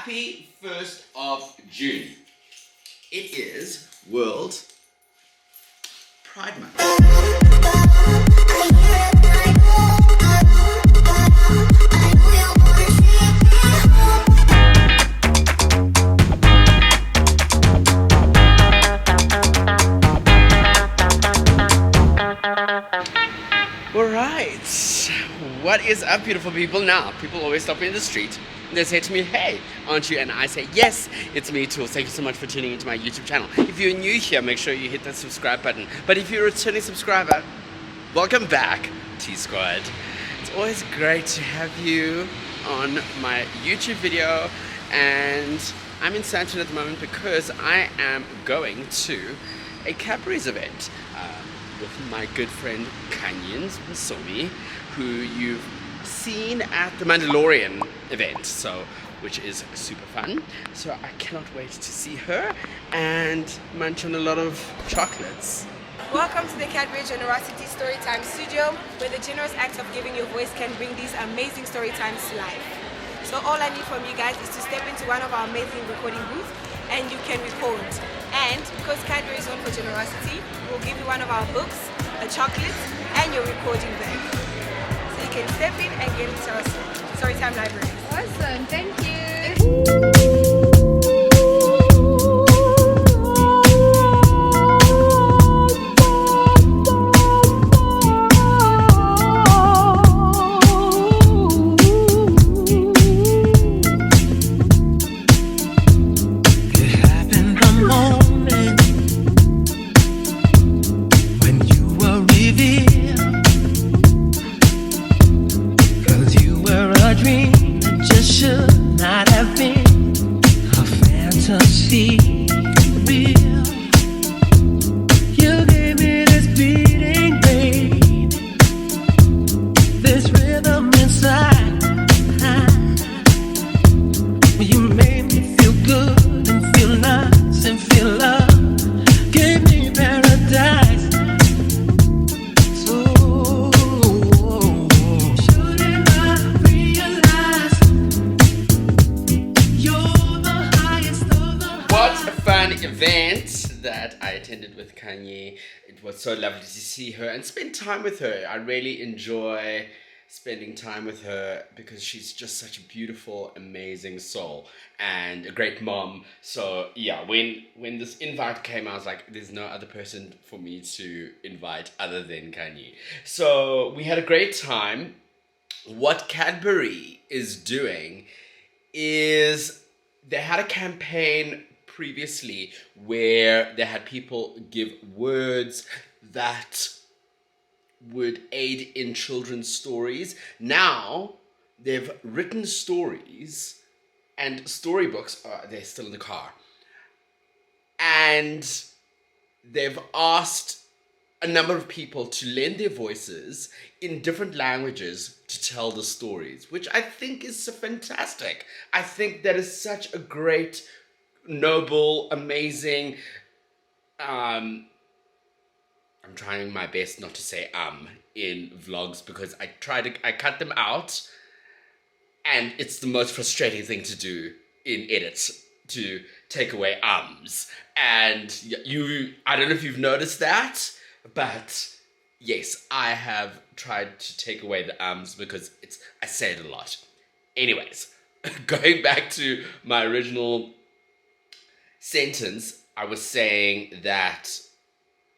Happy 1st of June. It is World Pride Month. Alright, what is up, beautiful people? Now, people always stop me in the street and they say to me, hey, aren't you? And I say, yes, it's me, Toolz. Thank you so much for tuning into my YouTube channel. If you're new here, make sure you hit that subscribe button. But if you're a returning subscriber, welcome back, T-Squad. It's always great to have you on my YouTube video, and I'm in Sandton at the moment because I am going to a Cadbury's event with my good friend Kanyan Somi, who you've seen at the Mandalorian event, which is super fun. So I cannot wait to see her and munch on a lot of chocolates. Welcome to the Cadbury Generosity Storytime Studio, where the generous act of giving your voice can bring these amazing story times to life. So all I need from you guys is to step into one of our amazing recording booths and you can record. And because Cadbury is known for generosity, we'll give you one of our books, a chocolate, and your recording bag. So you can step in and get into our Storytime library. Awesome, thank you. Event that I attended with Kanye. It was so lovely to see her and spend time with her. I really enjoy spending time with her because she's just such a beautiful, amazing soul and a great mom. So yeah, when this invite came, I was like, there's no other person for me to invite other than Kanye. So we had a great time. What Cadbury is doing is they had a campaign previously where they had people give words that would aid in children's stories. Now they've written stories and storybooks. They're still in the car, and they've asked a number of people to lend their voices in different languages to tell the stories, which I think is so fantastic. I think that is such a great, noble, amazing, I'm trying my best not to say in vlogs because I cut them out and it's the most frustrating thing to do in edits, to take away ums. And I don't know if you've noticed that, but yes, I have tried to take away the ums because I say it a lot. Anyways, going back to my original sentence, I was saying that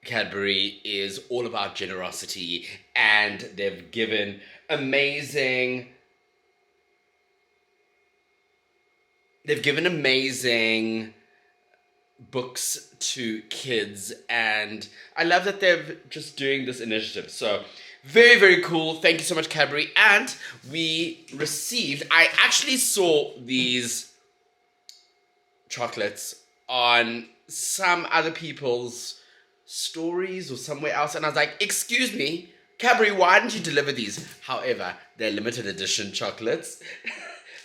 Cadbury is all about generosity and they've given amazing books to kids, and I love that they're just doing this initiative. So very, very cool. Thank you so much, Cadbury. And I actually saw these chocolates on some other people's stories or somewhere else, and I was like, excuse me, Cadbury, why didn't you deliver these? However, they're limited edition chocolates.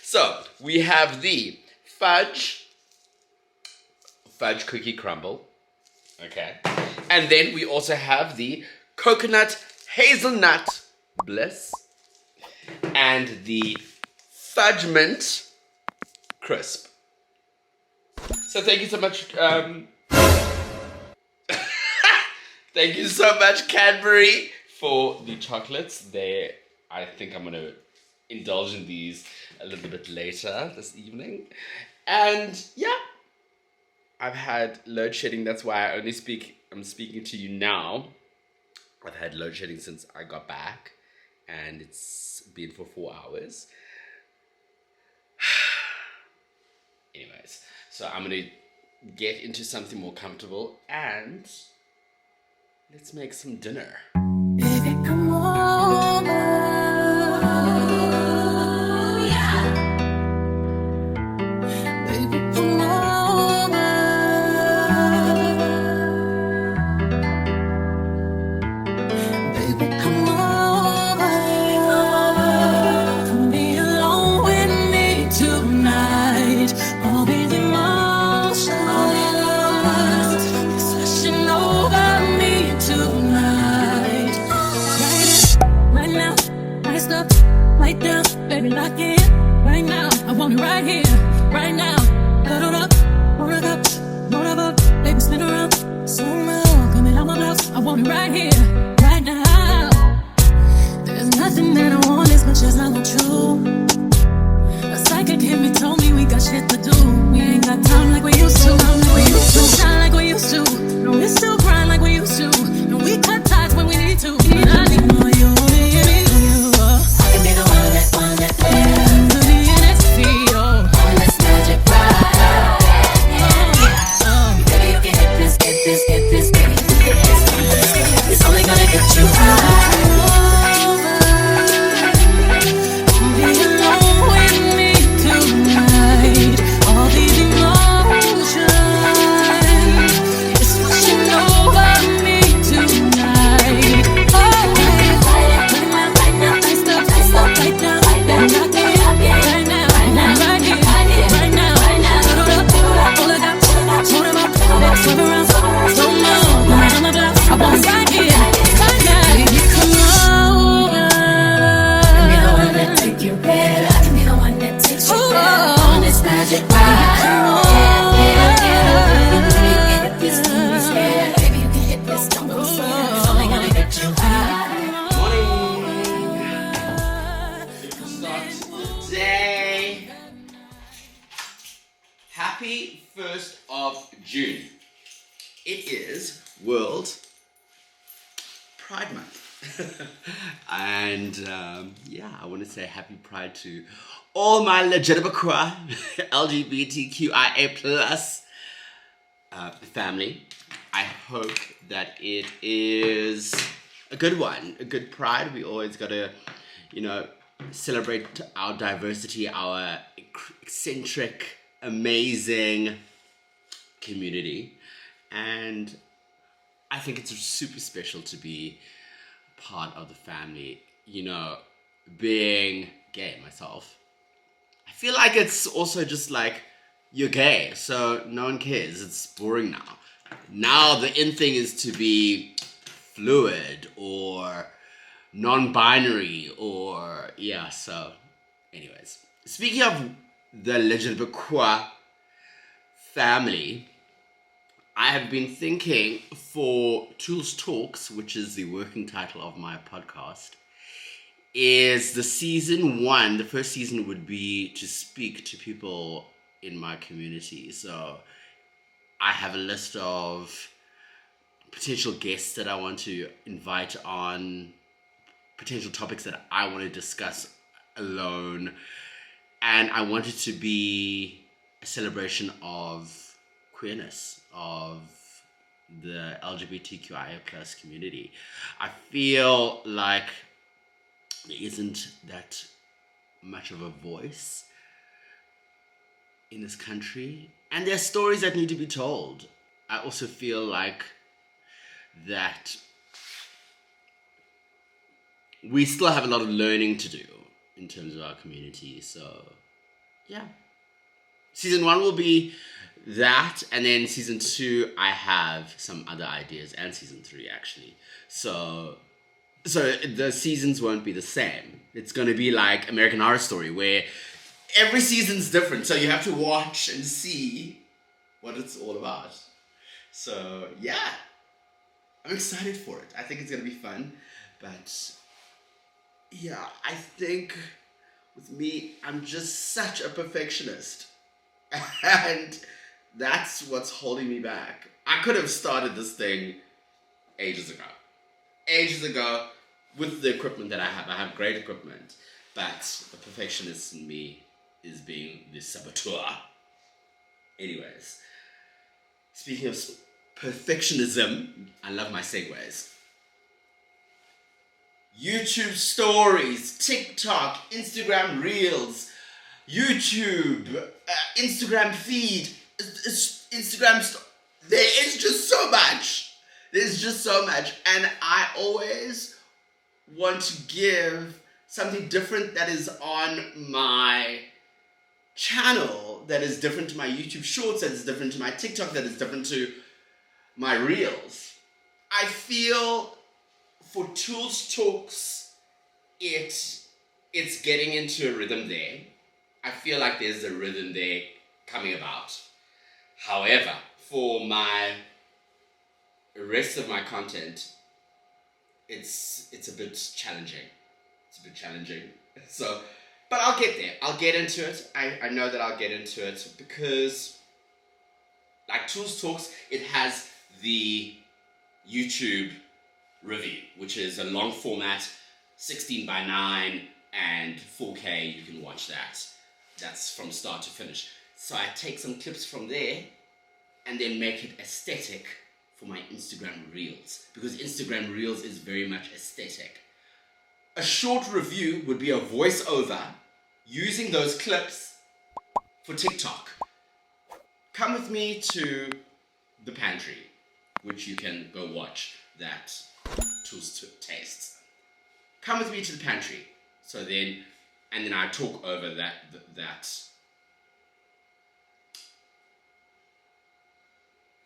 So we have the fudge cookie crumble, okay, and then we also have the coconut hazelnut bliss and the fudge mint crisp. So thank you so much. Thank you so much, Cadbury, for the chocolates. I think I'm gonna indulge in these a little bit later this evening. And yeah, I've had load shedding. That's why I'm speaking to you now. I've had load shedding since I got back, and it's been for 4 hours. Anyways, so I'm gonna get into something more comfortable and let's make some dinner. Baby, come over. Baby, come over. Baby, come over. Come be alone with me tonight. All these emotions rushing over me tonight. Right now, iced up, light down, baby, lock in. Right now, I want it right here, right now. Cuddle up, pour it up, baby, spin around. So now, coming out my blouse, I want it right here, right now. There's nothing that I want as much as I want you. A psychic hit me, told me we got shit to do. We ain't got time like we used to. We used to shine like we used to. No, we still grind like we used to. No, we cut ties when we need to. But I need more you, me, and me, you. I can be the one that to be in ecstasy, oh. On this magic ride. Baby, you can hit this, baby. It's only gonna get you high. Be alone with me tonight. All these emotions is rushing over me tonight. Oh, right now, iced up, right now, right now, right here, right now. Pull it up, turn it up, swerve around, slow mo, right on my blouse. I want it right here, right now. Baby, come over. I can be the one that take you there. I can be the one that takes you there. On this magic ride. Baby, you can hit this, don't be scared. It's only gonna get you high. Start the day. Happy 1st of June. It is World Pride Month. And I want to say happy Pride to all my legitimate LGBTQIA plus family. I hope that it is a good one, a good Pride. We always gotta, celebrate our diversity, our eccentric, amazing community. And I think it's super special to be part of the family, being gay myself. I feel like it's also just like, you're gay, so no one cares. It's boring now. Now the in thing is to be fluid or non-binary or, so anyways. Speaking of the LGBTQ family, I have been thinking for Toolz Talks, which is the working title of my podcast, is the season 1, the first season would be to speak to people in my community. So I have a list of potential guests that I want to invite on, potential topics that I want to discuss alone. And I want it to be a celebration of queerness, of the LGBTQIA plus community. I feel like there isn't that much of a voice in this country, and there are stories that need to be told. I also feel like that we still have a lot of learning to do in terms of our community. So season 1 will be that, and then season 2 I have some other ideas, and season 3 actually. So the seasons won't be the same. It's going to be like American Horror Story, where every season's different, so you have to watch and see what it's all about. So yeah, I'm excited for it. I think it's gonna be fun, but yeah, I think with me, I'm just such a perfectionist, and that's what's holding me back. I could have started this thing ages ago with the equipment that I have. I have great equipment, but the perfectionist in me is being the saboteur. Anyways, speaking of perfectionism, I love my segues. YouTube stories, TikTok, Instagram reels, YouTube, Instagram feed, there is just so much. There's just so much. And I always want to give something different that is on my channel, that is different to my YouTube shorts, that is different to my TikTok, that is different to my reels. I feel for Toolz Talks, it's getting into a rhythm there. I feel like there's a rhythm there coming about. However, for my rest of my content, it's a bit challenging. So, but I'll get there. I'll get into it. I know that I'll get into it because, like Toolz Talks, it has the YouTube review, which is a long format, 16:9 and 4K. You can watch that. That's from start to finish. So I take some clips from there and then make it aesthetic for my Instagram reels, because Instagram reels is very much aesthetic. A short review would be a voiceover using those clips for TikTok. Come with me to the Pantry, which you can go watch that Toolz Tastes. Come with me to the Pantry. So then, and then I talk over that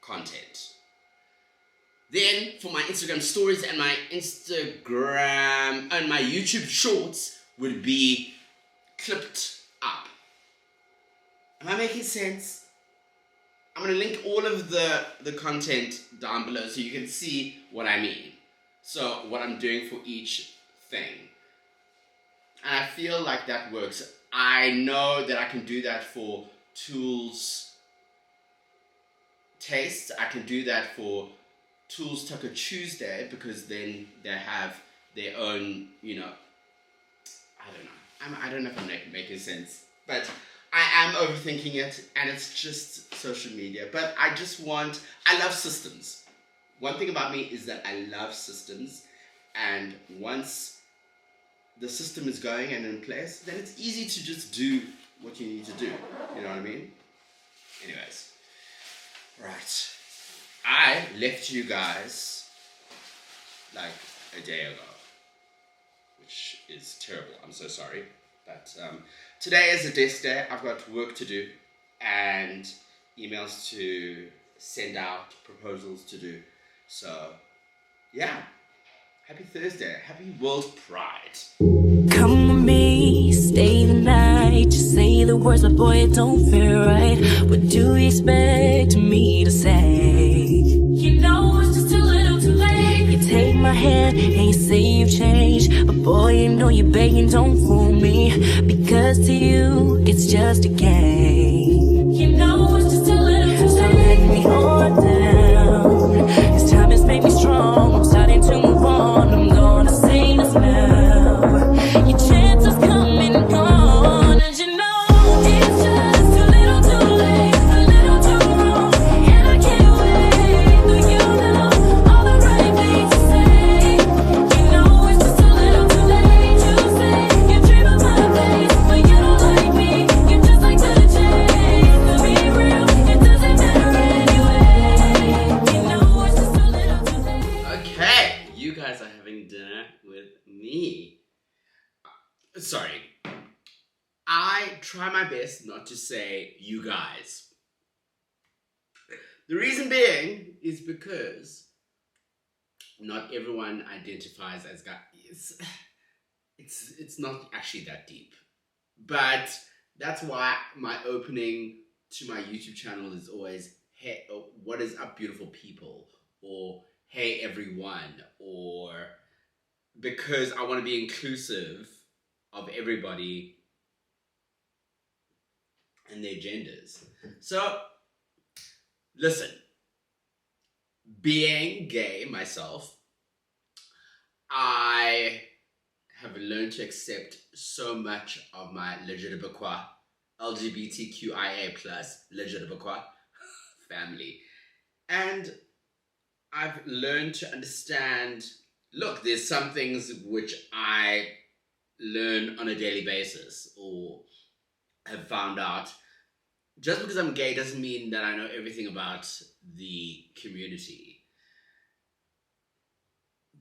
content. Then for my Instagram stories and my Instagram and my YouTube shorts would be clipped up. Am I making sense? I'm going to link all of the content down below so you can see what I mean. So what I'm doing for each thing. And I feel like that works. I know that I can do that for Toolz Tastes. I can do that for Toolz Taco Tuesday, because then they have their own, I don't know if I'm making sense, but I am overthinking it, and it's just social media. But I love systems. One thing about me is that I love systems, and once the system is going and in place, then it's easy to just do what you need to do. You know what I mean? Anyways, right. I left you guys like a day ago, which is terrible. I'm so sorry. But today is a desk day. I've got work to do and emails to send out, proposals to do. So, yeah. Happy Thursday. Happy World Pride. Come with me, stay the night. Just say the words, but boy, it don't feel right. What do you expect me to say? You know it's just too little too late. You take my hand and you say you've changed, but boy, you know you're begging, don't fool me. Because to you, it's just a game. You know it's just too little too late. So let me hold down. This time has made me strong. I'm starting to move on. I'm gonna say this now. Your chance is coming on, and you know it's just too little too late, a little too wrong, and I can't wait. Do you know all the right things to say? You know it's just a little too late to say. You dream of my face, but you don't like me. You just like to chase. To be real, it doesn't matter anyway. You know it's just a little too late. Okay, you guys are having dinner with me. Sorry. I try my best not to say you guys. The reason being is because not everyone identifies as guys. It's not actually that deep. But That's why my opening to my YouTube channel is always, hey, what is up, beautiful people? Or, hey, everyone. Or, because I want to be inclusive of everybody and their genders. So, listen, being gay myself, I have learned to accept so much of my LGBTQIA plus family. And I've learned to understand, look, there's some things which I learn on a daily basis or have found out. Just because I'm gay doesn't mean that I know everything about the community.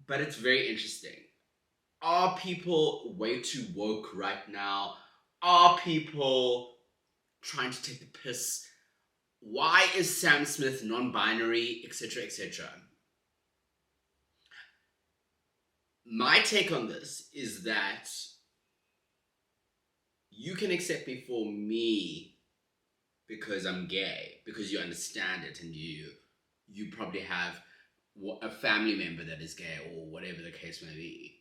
But it's very interesting. Are people way too woke right now? Are people trying to take the piss? Why is Sam Smith non-binary, etc., etc.? My take on this is that you can accept me for me because I'm gay, because you understand it, and you probably have a family member that is gay or whatever the case may be.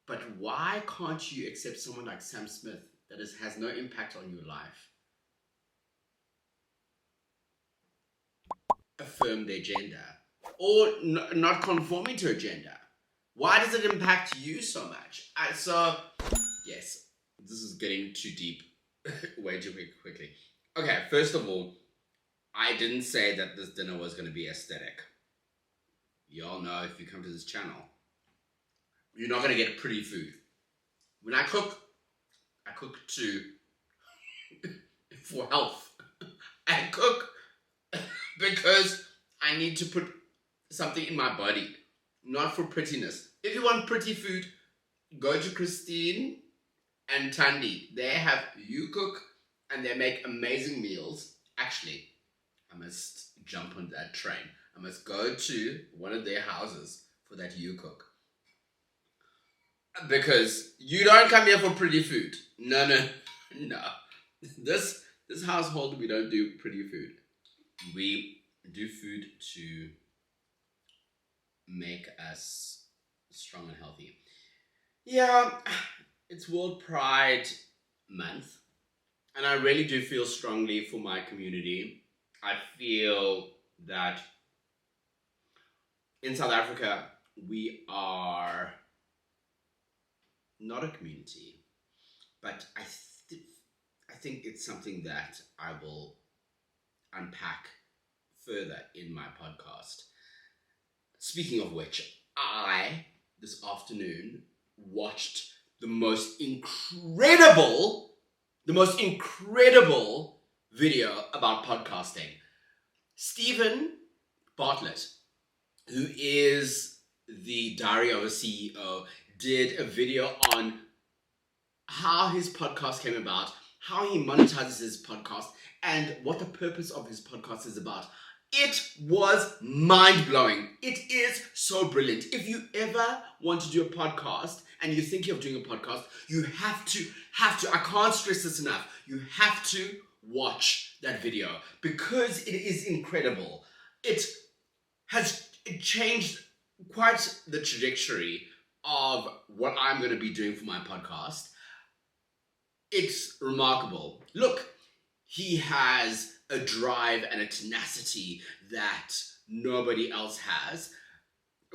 But why can't you accept someone like Sam Smith that has no impact on your life? Affirm their gender or not conforming to a gender. Why does it impact you so much? Yes, this is getting too deep way too quickly. Okay, first of all, I didn't say that this dinner was going to be aesthetic. You all know if you come to this channel, you're not going to get pretty food. When I cook for health. I cook because I need to put something in my body, not for prettiness. If you want pretty food, go to Christine and Tandy. They have You Cook and they make amazing meals. Actually, I must jump on that train. I must go to one of their houses for that You Cook. Because you don't come here for pretty food. No. This household, we don't do pretty food. We do food to make us strong and healthy. Yeah, it's World Pride Month. And I really do feel strongly for my community. I feel that in South Africa, we are not a community, but I think it's something that I will unpack further in my podcast. Speaking of which, I, this afternoon, watched the most incredible video about podcasting. Steven Bartlett, who is the Diary of a CEO, did a video on how his podcast came about, how he monetizes his podcast, and what the purpose of his podcast is about. It was mind-blowing. It is so brilliant. If you ever want to do a podcast and you're thinking of doing a podcast, you have to, I can't stress this enough, you have to watch that video because it is incredible. It changed quite the trajectory of what I'm going to be doing for my podcast. It's remarkable. Look, he has a drive and a tenacity that nobody else has.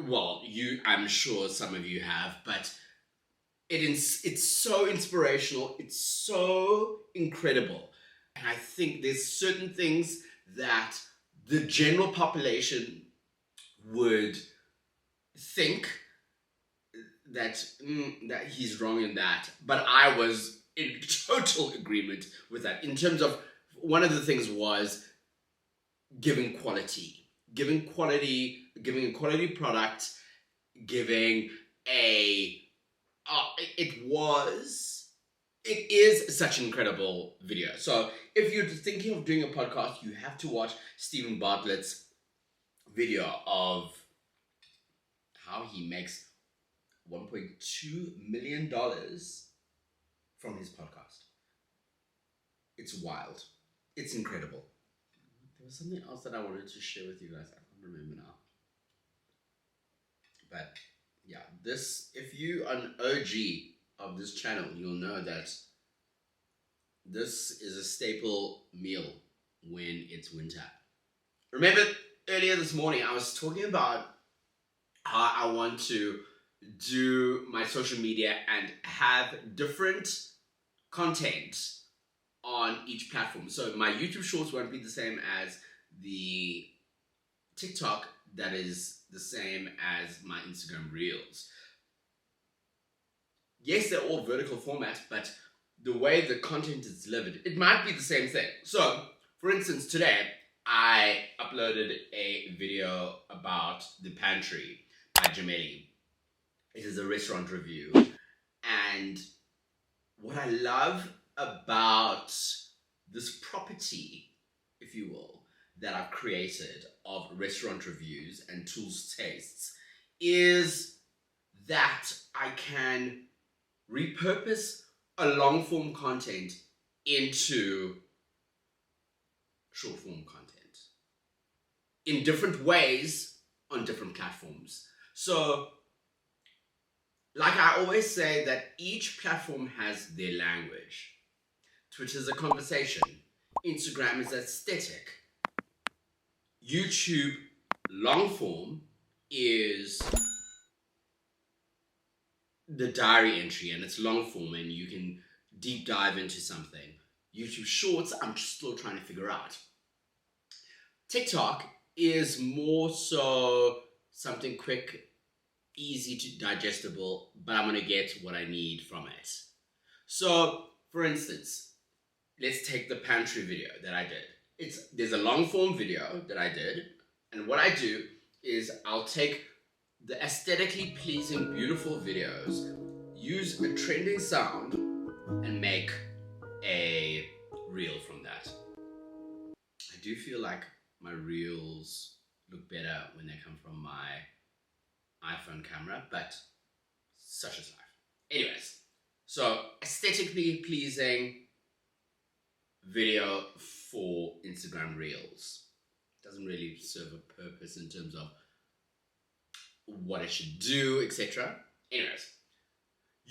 Well, I'm sure some of you have, but it's so inspirational. It's so incredible. And I think there's certain things that the general population would think that he's wrong in that. But I was in total agreement with that. In terms of, one of the things was giving quality product, giving it is such an incredible video. So if you're thinking of doing a podcast, you have to watch Steven Bartlett's video of how he makes $1.2 million from his podcast. It's wild. It's incredible. There was something else that I wanted to share with you guys. I can't remember now. But yeah, this, if you are an OG of this channel, you'll know that this is a staple meal when it's winter. Remember earlier this morning, I was talking about how I want to do my social media and have different content on each platform. So my YouTube Shorts won't be the same as the TikTok, that is the same as my Instagram Reels. Yes, they're all vertical format, but the way the content is delivered, it might be the same thing. So, for instance, today I uploaded a video about the Pantry by Gemelli. It is a restaurant review. And what I love about this property, if you will, that I've created of restaurant reviews and Toolz tastes is that I can repurpose a long form content into short form content in different ways on different platforms. So, like I always say, that each platform has their language. Twitter is a conversation. Instagram is aesthetic. YouTube long form is the diary entry, and it's long form and you can deep dive into something. YouTube Shorts, I'm still trying to figure out. TikTok is more so something quick, easy to digestible, but I'm gonna get what I need from it. So, for instance, let's take the Pantry video that I did. There's a long form video that I did, and what I do is I'll take the aesthetically pleasing, beautiful videos, use a trending sound, and make a reel from that. I do feel like my reels look better when they come from my iPhone camera, but such is life. Anyways, so aesthetically pleasing video for Instagram Reels. Doesn't really serve a purpose in terms of what I should do, etc. Anyways,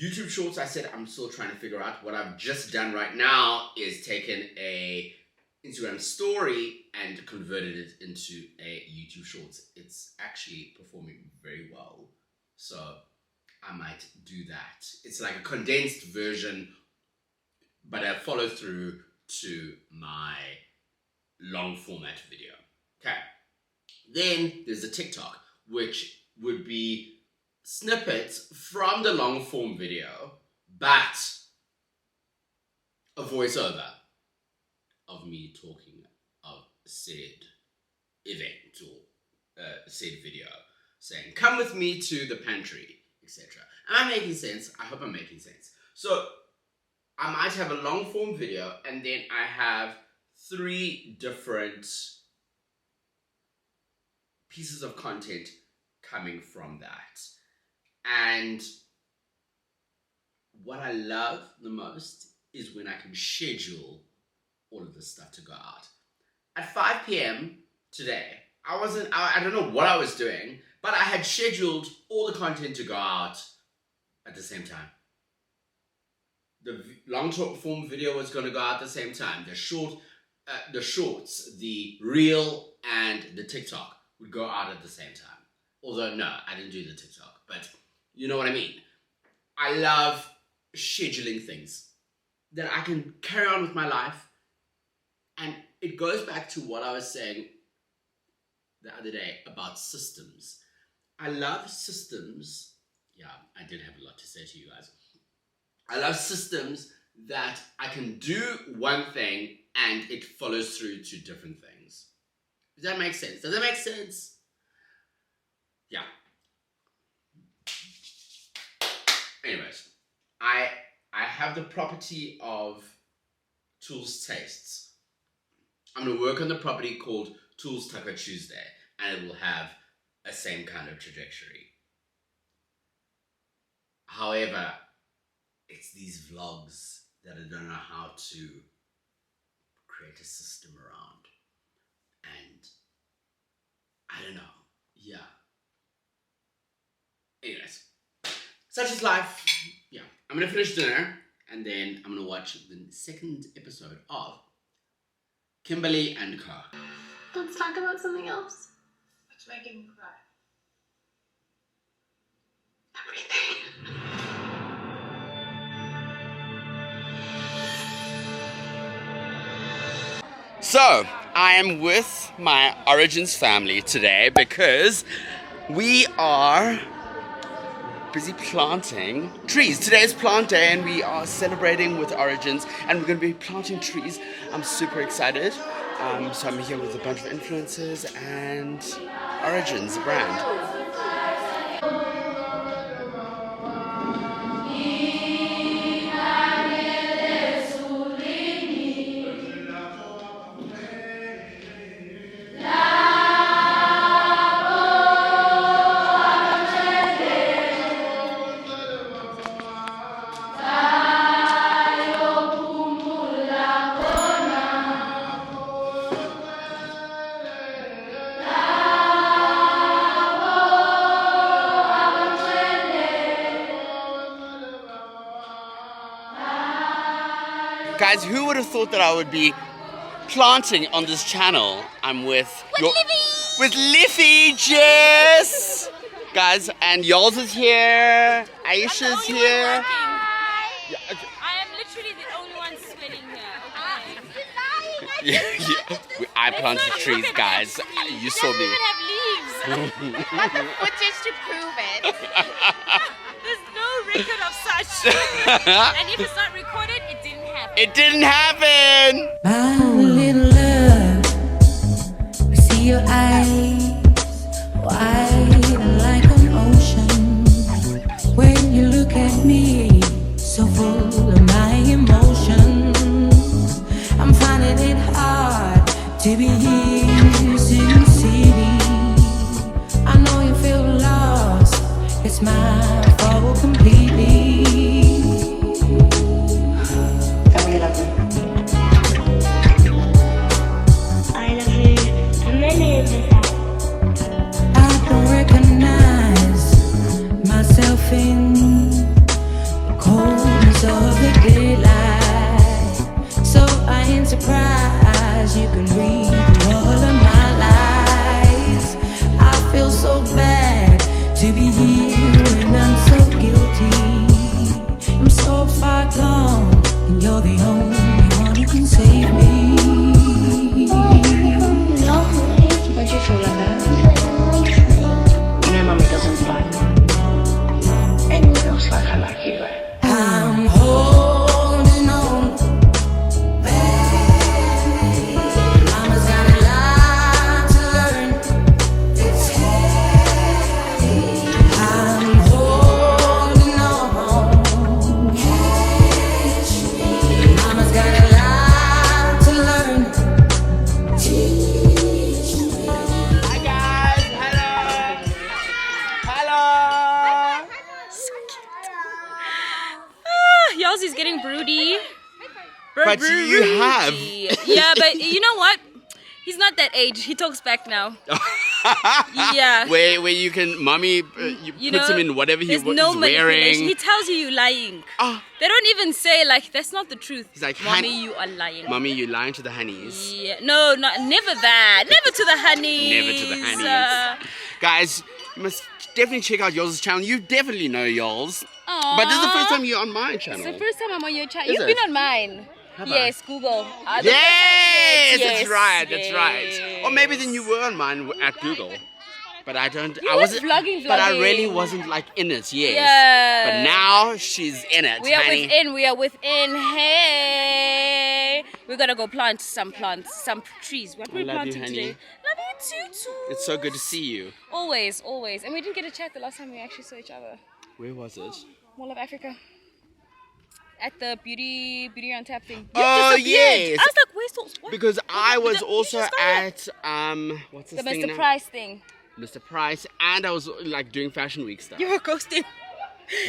YouTube Shorts, I said I'm still trying to figure out. What I've just done right now is taken a Instagram story and converted it into a YouTube Shorts. It's actually performing very well, so I might do that. It's like a condensed version, but a follow through to my long format video. Okay, then there's a TikTok, which would be snippets from the long form video, but a voiceover of me talking of said event or said video, saying, come with me to the pantry, etc. Am I making sense? I hope I'm making sense. So I might have a long form video, and then I have 3 different pieces of content coming from that. And what I love the most is when I can schedule all of this stuff to go out. At 5 p.m. today, I don't know what I was doing, but I had scheduled all the content to go out at the same time. The long form video was going to go out at the same time. The shorts, the reel, and the TikTok would go out at the same time. Although, no, I didn't do the TikTok, but you know what I mean. I love scheduling things that I can carry on with my life. And it goes back to what I was saying the other day about systems. I love systems. Yeah, I did have a lot to say to you guys. I love systems that I can do one thing and it follows through to different things. Does that make sense? Does that make sense? Yeah. Anyways, I have the property of Toolz tastes. I'm going to work on the property called Toolz Taco Tuesday, and it will have a same kind of trajectory. However, it's these vlogs that I don't know how to create a system around. And I don't know. Yeah. Anyways, such is life. Yeah. I'm going to finish dinner and then I'm going to watch the second episode of Kimberly and Co. Let's talk about something else. What's making me cry? Everything. So, I am with my Origins family today because we are busy planting trees. Today is plant day and we are celebrating with Origins and we're going to be planting trees. I'm super excited. So I'm here with a bunch of influencers and Origins, the brand. Guys, who would have thought that I would be planting on this channel? I'm with Liffy, Jess! Guys, and Lolz is here, Aisha's here. I am literally the only one sweating here. Okay. I planted trees, guys. You saw me. Even have leaves. Footage to prove it. There's no record of such. And if it's not recorded, it didn't happen. It didn't happen! My little love, I see your eyes wide like an ocean. When you look at me, so full of my emotions, I'm finding it hard to be here, Sin City. I know you feel lost, it's my fault completely. I love you. I don't recognize myself in the coldness of the daylight. So I ain't surprised you can read all of my lies. I feel so bad to be here and I'm so guilty. I'm so far gone and you're the only one who can save me. Why'd you feel like that? You know Mummy doesn't like anyone else like I like you, right? I'm holding on, baby. Mama's got a lot to learn. It's heavy. I'm holding on. Catch me. Mama's got a lot to learn. Teach me. Hi guys, hello! Hello! Yours is getting broody. But you have. Yeah, but you know what? He's not that age. He talks back now. Yeah. Where you can, Mommy, You puts know, him in whatever there's he's no manipulation. wearing. He tells you you're lying. Ah. They don't even say like that's not the truth. He's like, Mommy, you are lying. Mommy, you're lying to the honeys. Yeah. No, never that. Never to the honeys. Never to the honeys. Guys, you must definitely check out Yolz's channel. You definitely know Yolz. But this is the first time you're on my channel. It's the first time I'm on your channel. Is You've it? been on mine. Have I? Yes, Google. Yes, Yes, that's right, that's right. Or maybe then you were on mine at Google. But I don't. I was wasn't. vlogging. But I really wasn't like in it. Yes. Yeah. But now she's in it. We are honey. within. We are within. Hey, we're gonna go plant some trees. What are we love you, planting honey. today? Love you too. It's so good to see you. Always. And we didn't get a chat the last time we actually saw each other. Where was it? Mall of Africa. At the beauty on tap thing. Oh, disappeared. yes. I was like, where's those? What? Because I was Did you also just at what's this the thing Mr. now? Price thing. Mr. Price, and I was like doing Fashion Week stuff. You were ghosting.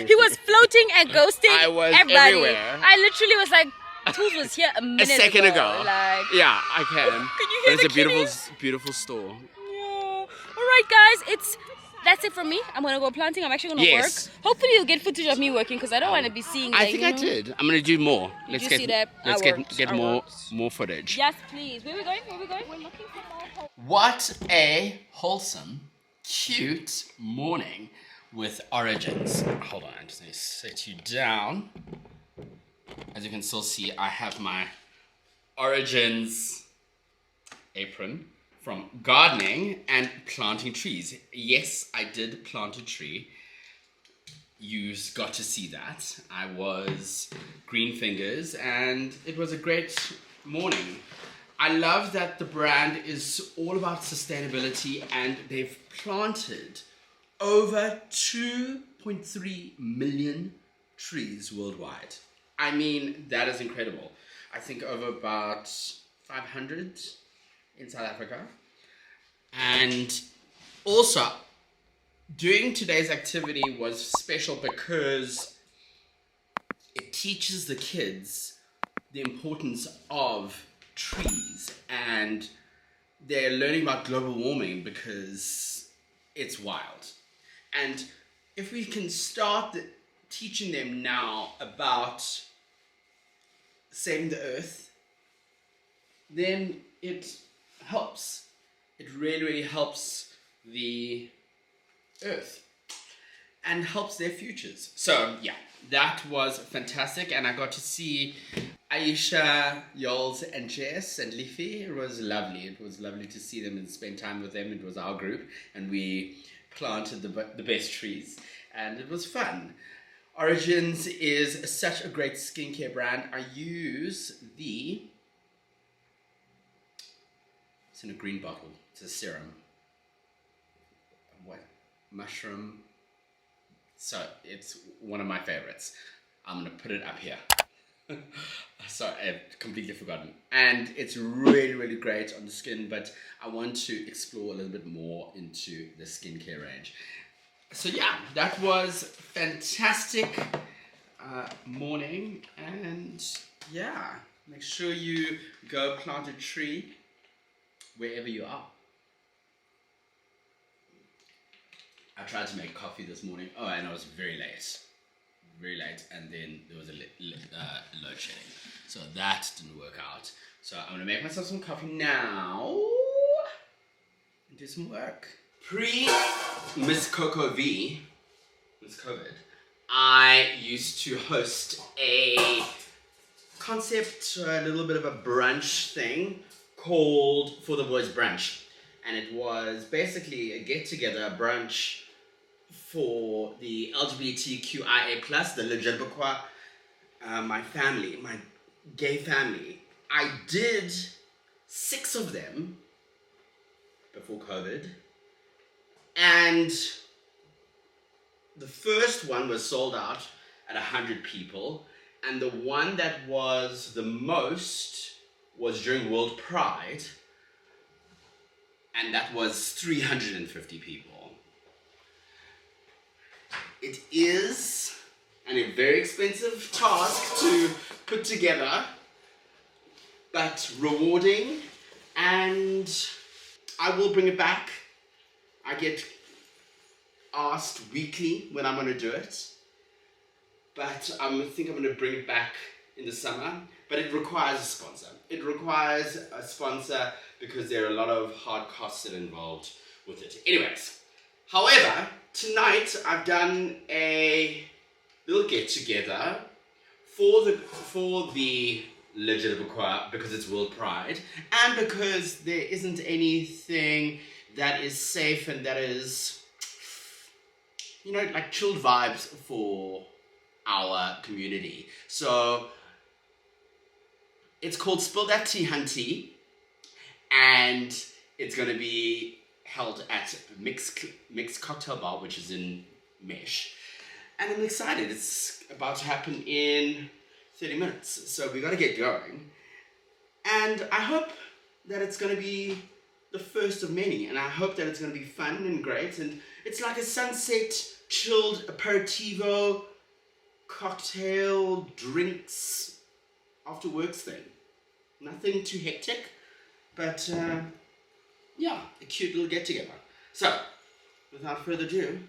He was floating and ghosting I was everybody. everywhere. I literally was like, Toolz was here a minute second ago. Like, Yeah, I can. can you But hear it's the a beautiful, kitties? beautiful store. Yeah. All right, guys, that's it from me. I'm gonna go planting. I'm actually gonna Yes. work. Hopefully, you'll get footage of me working because I don't want to be seeing. I like, think you I know. did. I'm gonna do more. Let's you get see that? let's I worked. get I more worked. more footage. Yes, please. Where we going? Where we going? We're looking for more. What a wholesome, cute morning with Origins. Hold on, I just need to set you down. As you can still see, I have my Origins apron from gardening and planting trees. Yes, I did plant a tree. You got to see that. I was green fingers and it was a great morning. I love that the brand is all about sustainability and they've planted over 2.3 million trees worldwide. I mean, that is incredible. I think over about 500 in South Africa. And also, doing today's activity was special because it teaches the kids the importance of trees, and they're learning about global warming because it's wild. And if we can start teaching them now about saving the earth, then it helps. It really, really helps the earth and helps their futures. So yeah, that was fantastic, and I got to see Aisha, Lolz, and Jess and Leafy. It was lovely. It was lovely to see them and spend time with them. It was our group, and we planted the best trees, and it was fun. Origins is such a great skincare brand. I use it's in a green bottle. It's a serum. What? Mushroom. So it's one of my favorites. I'm gonna put it up here. Sorry, I've completely forgotten. And it's really, really great on the skin, but I want to explore a little bit more into the skincare range. So yeah, that was fantastic morning, and yeah, make sure you go plant a tree wherever you are. I tried to make coffee this morning. Oh, and I was very late, and then there was a load shedding, so that didn't work out. So I'm gonna make myself some coffee now and do some work. Miss COVID, I used to host a concept, a little bit of a brunch thing called For the Boys Brunch. And it was basically a get-together brunch for the LGBTQIA+, the Lejebekwa, my family, my gay family. I did 6 of them before COVID. And the first one was sold out at 100 people, and the one that was the most was during World Pride, and that was 350 people. It is a very expensive task to put together, but rewarding, and I will bring it back. I get asked weekly when I'm going to do it, but I think I'm going to bring it back in the summer, but it requires a sponsor. It requires a sponsor because there are a lot of hard costs that are involved with it. Anyways, however, tonight I've done a little get-together for the Lejebekwa because it's World Pride, and because there isn't anything that is safe and that is, like chilled vibes for our community. So it's called Spill That Tea Hunty, and it's going to be held at Mixed Cocktail Bar, which is in Mesh. And I'm excited. It's about to happen in 30 minutes. So we got to get going. And I hope that it's going to be the first of many, and I hope that it's going to be fun and great, and it's like a sunset chilled aperitivo cocktail drinks after works thing. Nothing too hectic, but yeah, a cute little get together. So, without further ado,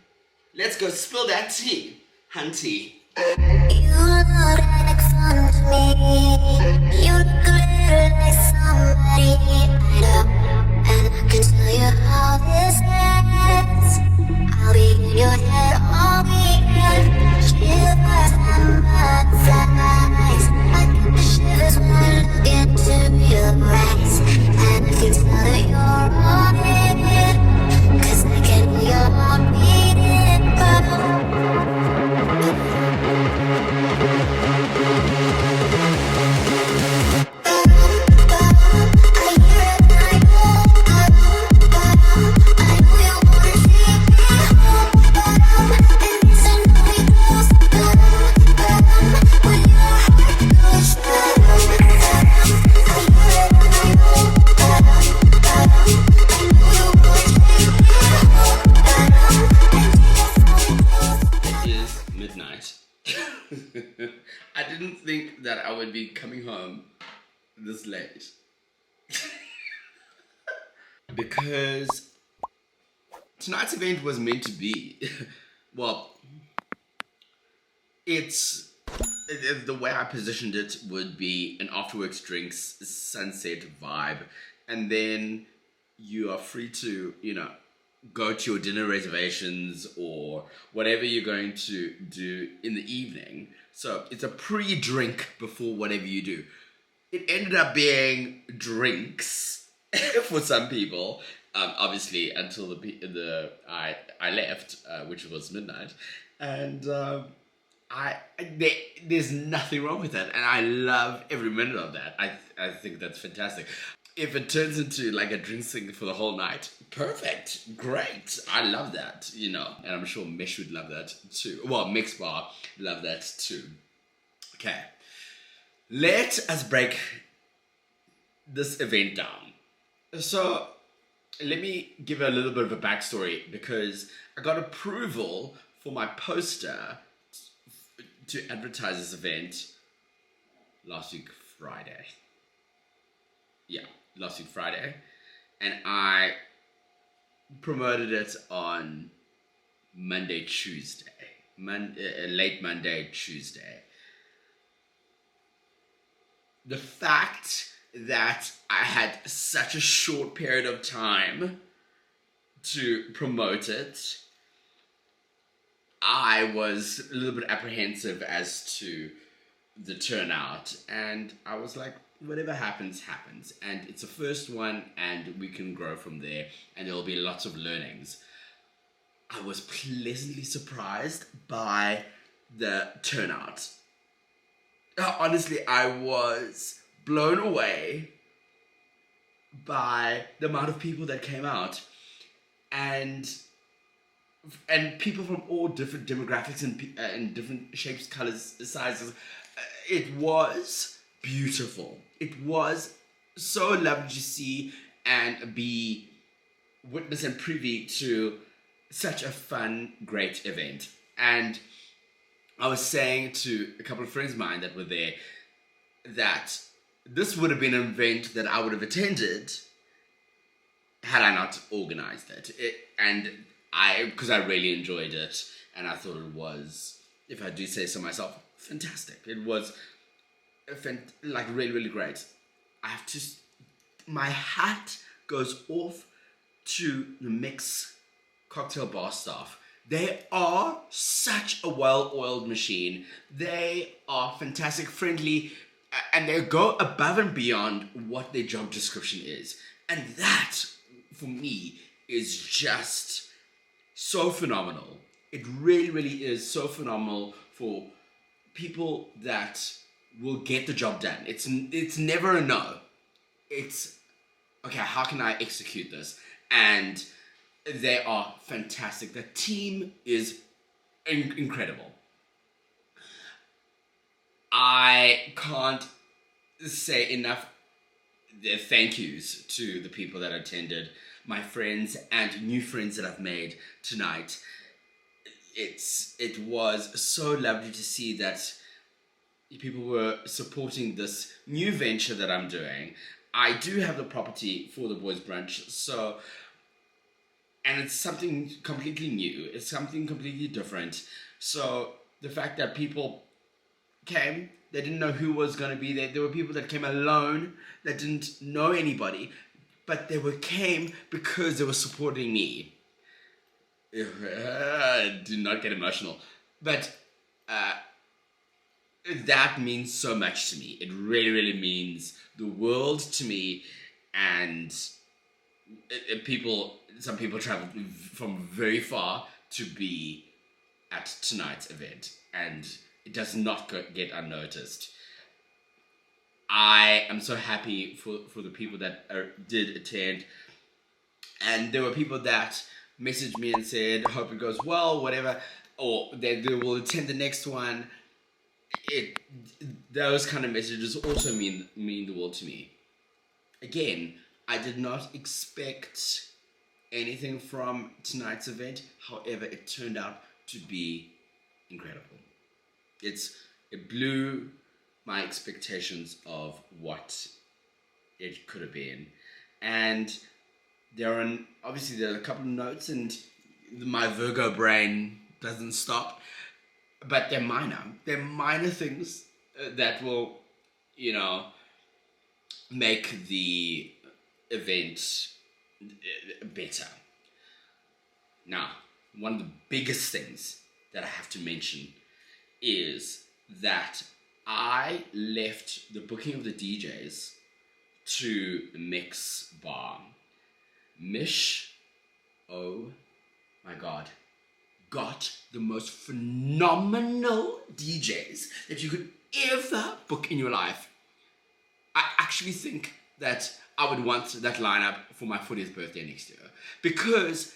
let's go spill that tea, Hunty. You look like fun to me. You look a little like somebody I know, and I can tell you how this ends. I'll be in your head all weekend. Shivers and butterflies. I get the shivers when I look into your eyes, and I can tell that you're on it, 'cause I can hear your heart beating. I didn't think that I would be coming home this late. Because tonight's event was meant to be, well, the way I positioned it would be an afterworks drinks sunset vibe, and then you are free to, go to your dinner reservations or whatever you're going to do in the evening. So it's a pre-drink before whatever you do. It ended up being drinks for some people, obviously until I left, which was midnight, and there's nothing wrong with that, and I love every minute of that. I think that's fantastic. If it turns into like a drinks thing for the whole night, perfect, great. I love that, and I'm sure Mesh would love that too. Well, Mix Bar love that too. Okay, let us break this event down. So let me give a little bit of a backstory, because I got approval for my poster to advertise this event last week Friday. Yeah, last week Friday, and I promoted it on Monday, Tuesday, late Monday, Tuesday. The fact that I had such a short period of time to promote it, I was a little bit apprehensive as to the turnout, and I was like, whatever happens, happens, and it's the first one, and we can grow from there, and there'll be lots of learnings. I was pleasantly surprised by the turnout. Honestly, I was blown away by the amount of people that came out, and people from all different demographics and different shapes, colors, sizes. It was beautiful. It was so lovely to see and be witness and privy to such a fun, great event. And I was saying to a couple of friends of mine that were there that this would have been an event that I would have attended had I not organized it. Because I really enjoyed it, and I thought it was, if I do say so myself, fantastic. It was really, really great. My hat goes off to the Mix cocktail bar staff. They are such a well-oiled machine. They are fantastic, friendly, and they go above and beyond what their job description is. And that, for me, is just so phenomenal. It really, really is so phenomenal for people that will get the job done. It's never a no. It's, okay, how can I execute this? And they are fantastic. The team is incredible. I can't say enough thank yous to the people that attended, my friends and new friends that I've made tonight. It was so lovely to see that people were supporting this new venture that I'm doing. I do have the property for the boys' brunch, so, and it's something completely new. It's something completely different. So the fact that people came, they didn't know who was going to be there. There were people that came alone that didn't know anybody, but came because they were supporting me. Do not get emotional, but that means so much to me. It really, really means the world to me. And some people traveled from very far to be at tonight's event, and it does not get unnoticed. I am so happy for the people that did attend, and there were people that messaged me and said, hope it goes well, whatever, or they will attend the next one. Those kind of messages also mean the world to me. Again, I did not expect anything from tonight's event. However, it turned out to be incredible. It blew my expectations of what it could have been. And there are a couple of notes, and my Virgo brain doesn't stop. But they're minor. They're minor things that will, make the event better. Now, one of the biggest things that I have to mention is that I left the booking of the DJs to Mix Bar. Mish, oh my God, got the most phenomenal DJs that you could ever book in your life. I actually think that I would want that lineup for my 40th birthday next year, because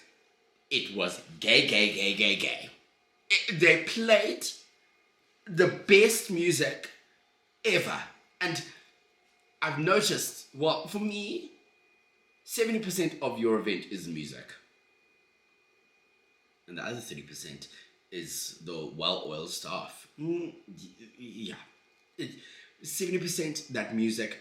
it was gay. They played the best music ever. And I've noticed, well, for me, 70% of your event is music. And the other 30% is the well-oiled staff. Yeah. 70% that music,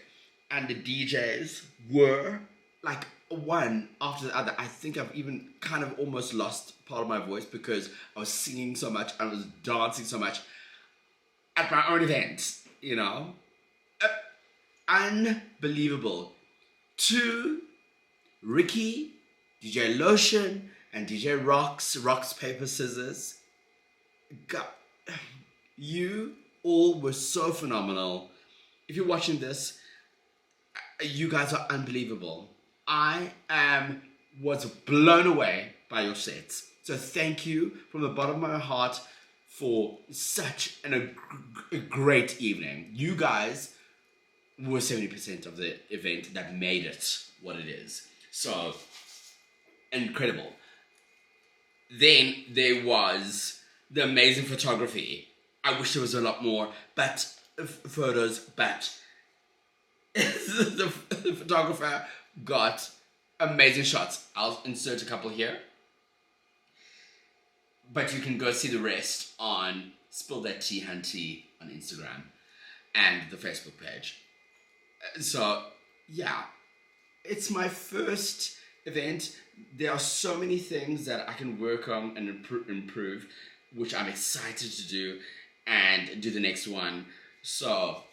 and the DJs were like one after the other. I think I've even kind of almost lost part of my voice because I was singing so much, I was dancing so much at my own event, unbelievable. To Ricky, DJ Lotion, and DJ Rocks, Paper, Scissors. God, you all were so phenomenal. If you're watching this, you guys are unbelievable. I was blown away by your sets. So thank you from the bottom of my heart for such a great evening. You guys were 70% of the event that made it what it is. So incredible. Then there was the amazing photography. I wish there was a lot more, but photos, but the photographer got amazing shots. I'll insert a couple here, but you can go see the rest on Spill That Tea Hunty on Instagram and the Facebook page. So yeah, it's my first event. There are so many things that I can work on and improve, which I'm excited to do and do the next one. So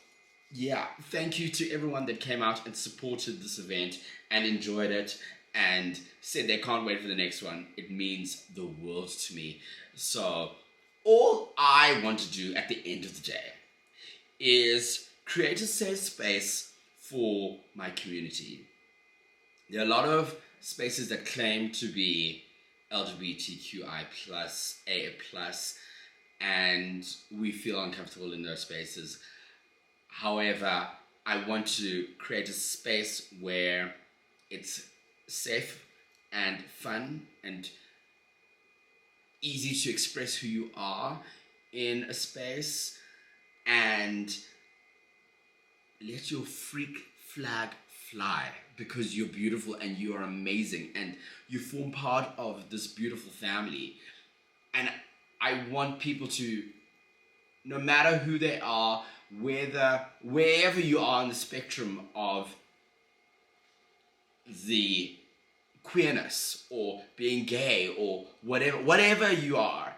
yeah, thank you to everyone that came out and supported this event and enjoyed it and said they can't wait for the next one. It means the world to me. So all I want to do at the end of the day is create a safe space for my community. There are a lot of spaces that claim to be LGBTQI+, AA+, and we feel uncomfortable in those spaces. However, I want to create a space where it's safe and fun and easy to express who you are in a space, and let your freak flag fly, because you're beautiful and you are amazing and you form part of this beautiful family. And I want people to, no matter who they are, wherever you are on the spectrum of the queerness or being gay or whatever you are,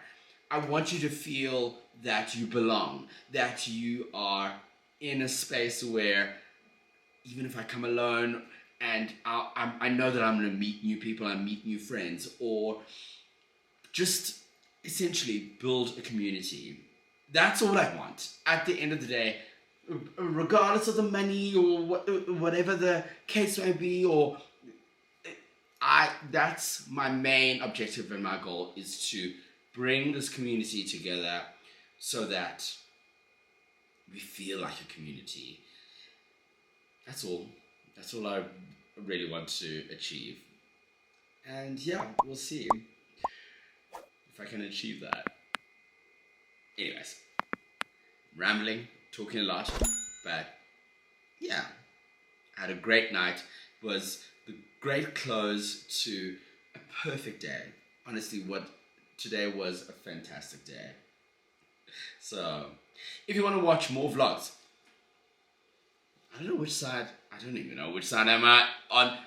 I want you to feel that you belong, that you are in a space where even if I come alone and I know that I'm going to meet new people and meet new friends, or just essentially build a community. That's all I want. At the end of the day, regardless of the money or whatever the case may be, or that's my main objective and my goal, is to bring this community together so that we feel like a community. That's all I really want to achieve. And yeah, we'll see if I can achieve that. Anyways, rambling, talking a lot, but yeah, I had a great night. It was the great close to a perfect day. Honestly, today was a fantastic day. So, if you want to watch more vlogs, I don't even know which side am I on.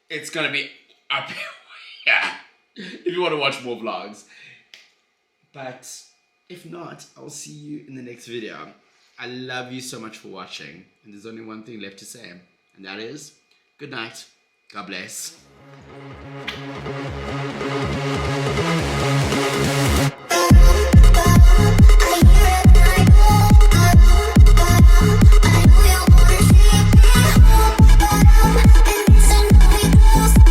It's gonna be up here. Yeah, if you want to watch more vlogs. But if not, I'll see you in the next video. I love you so much for watching, and there's only one thing left to say, and that is good night. God bless.